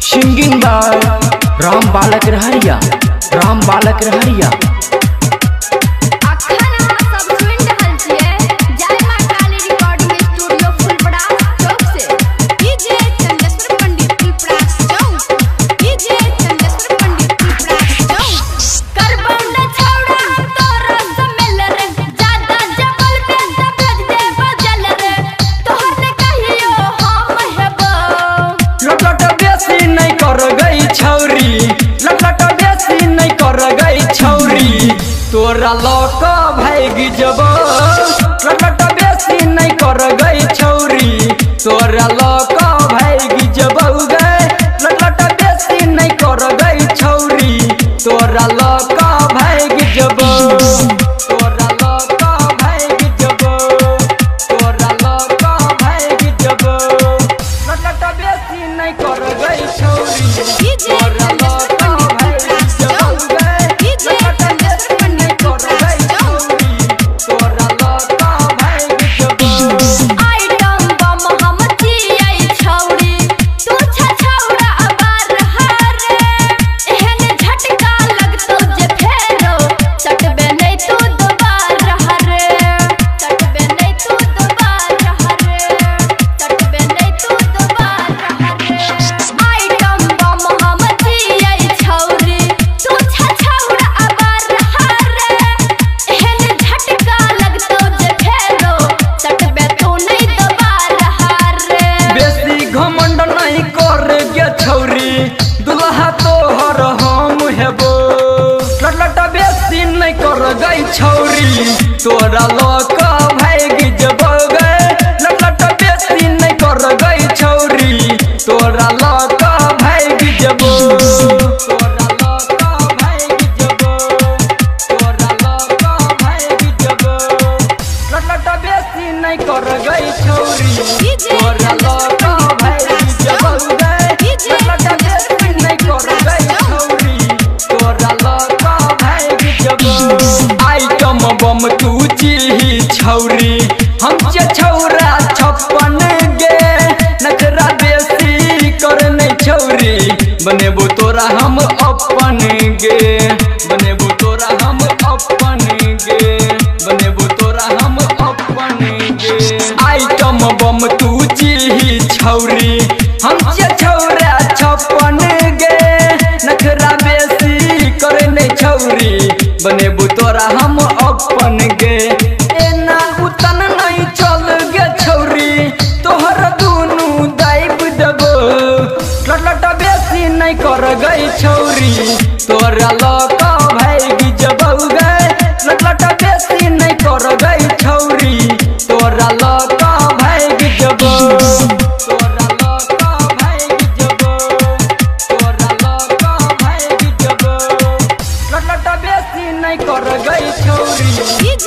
Singing by Ram बालक रहरिया, राम बालक रहरिया। तोरा लौक भागी जब लट बेसी नहीं कर गई छौरी, तोरा लौक भागी जब गए लट बेसी नहीं कर गई छौरी, तोरा लौक भागी जब, तोरा लौक भागी जब, तोरा लौक भागी जब लट बेसी नहीं कर गई छौरी, तोरा लौक छौरी, तोरा लौक भागी जब गए लट बेसी नहीं कर गई छौरी, तोरा लौक भागी जब, तोरा लौक भागी जब, तोरा लौक भागी जब लट बेसी नहीं कर गई छौरी, तोरा लौक भागी जब गए लट बेसी नहीं कर गई छौरी, तोरा लौक भागी जब। आइटम बम तू चीही छौरी हम छौरा 56 गे नखरा बेसी कर नहीं छौरी, बनेबो तोरा हम अपन गे, बनेबो तोरा हम अपन गे, बनेबो तोरा हम अपन गे। आइटम बम तू चीही छौरी हम छौरा 56 गे नखरा बेसी कर नहीं छौरी, बनेबो तोरा हम अपन गे। एना उतन नहीं चल गे छौरी तोहर दुनू दाइब देबो, लट बेसी नहीं कर गई छौरी, तोरा लौक भागी जब गए लट बेसी नहीं कर गई छौरी, तोरा लौक भागी जब, तोरा लौक भागी जब, तोरा लौक भागी जब लट बेसी नहीं कर गई छौरी,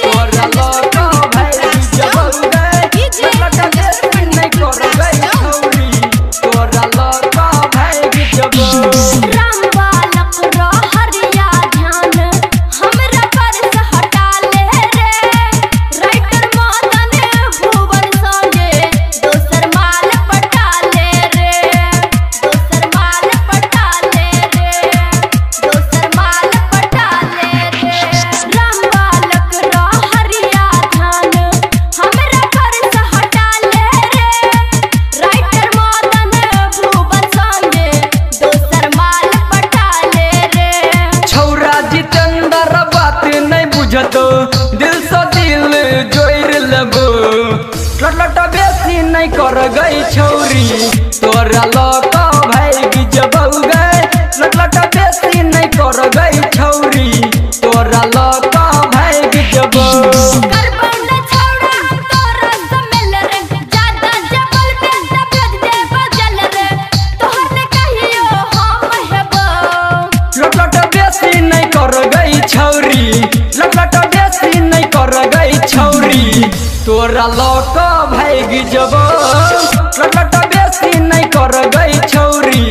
तोरा लौक भागी जब गए लट बेसी नहीं कर गई छौरी, तोरा लौक भागी जब। राम बालक रहरिया ध्यान हमरा पर से हटा ले रे, राइटर मदन भुवन संगे दोसर माल पटा ले रे, दोसर माल पटा ले रे, दोसर माल पटा ले रे। राम बालक रहरिया ध्यान हमरा पर से हटा ले रे, राइटर मदन भुवन संगे दोसर माल पटा ले रे। छौरा जितेंद्र बात नहीं बुझतो दिल से दिल जोड़ लेबो, लट बेसी नहीं कर गई छौरी, तोरा लौक भागी जब गए लट बेसी नहीं कर गई छौरी, तोरा लौक भागी जब। लट बेसी नहीं कर गई छौरी, लट बेसी नहीं कर गई छौरी, तोरा लौक भागी जब लट बेसी नहीं कर गई छौरी,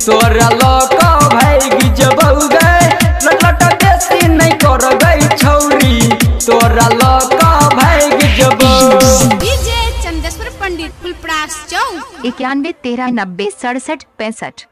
तोरा लौक भागी जब गए लट बेसी नहीं कर गई छौरी, तोरा लौक भागी जब। डीजे चंदेश्वर पंडित फुलपरास चौक 91 13 90 67 65।